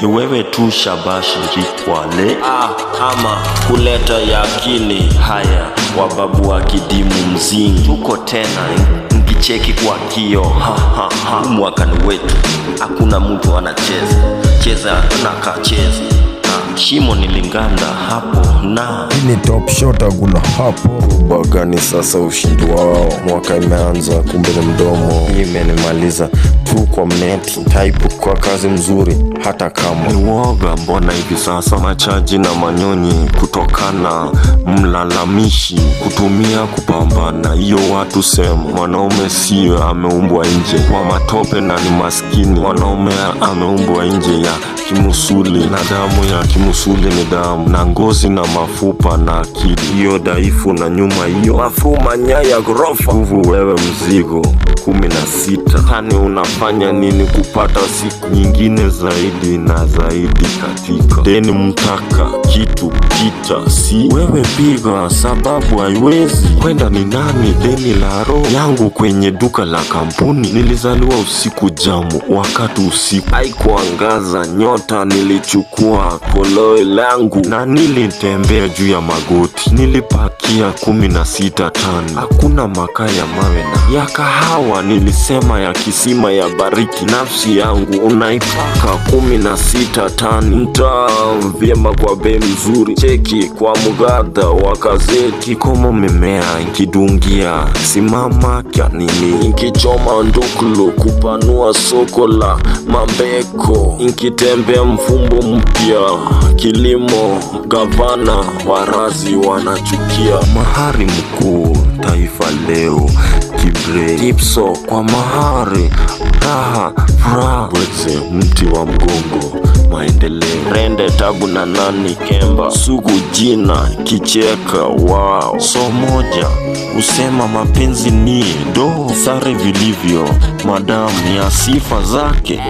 Ni wewe tu Shabashi Rikwale ama kuleta yakini haya wababu wa kidimu mzingi. Tuko tena ngicheki kwa kio mwaka ni wetu, hakuna mtu anacheza cheza na kacheza. Shimo nilinganda hapo na ini top shot aguna hapo. Bagani sasa ushindi wao, mwaka imeanza kumbe ni mdomo. Imenimaliza tu kwa mneti, type kwa kazi mzuri hata kama ni woga. Mbona hivi sasa machaji na manyonyi kutokana mlalamishi kutumia kupambana? Hiyo watu sema mwanaume sio ameumbwa nje kwa matope na ni maskini. Mwanaume ameumbwa nje ya kimusuli na damu ya kimusuli ni damu na ngozi na mafupa na akili. Hiyo dhaifu na nyuma hiyo mafuma nyaya gorofa. Nguvu wewe mzigo 16 tani, unafanya nini kupata siku nyingine zaidi na zaidi? Katika deni mtaka kitu kita si wewe piga, sababu haiwezi kwenda. Ni nani deni la roho yangu kwenye duka la kampuni? Nilizaliwa usiku jamu, wakati usiku haikuangaza nyota. Nilichukua koloi langu na nilitembea juu ya magoti. Nilipakia 16 tani, hakuna makaa ya mawe na ya kahawa. Nilisema ya kisima ya bariki nafsi yangu, unaipaka 16 tani. Mtaa vyema kwa bei mzuri, cheki kwa mgada wa gazeti. Komo mimea nkidungia simama kya nini, nkichoma ndukulu kupanua soko la mambeko. Nkitembea mfumbo mpya kilimo, gavana warazi wanachukia. Mahari mkuu taifa leo kibre tipso kwa mahari raha furaha weze mti wa mgongo maendeleo. Rende tabu na nani kemba sugu jina kicheka wao. So moja usema mapenzi ni do sare vilivyo madamu ya sifa zake.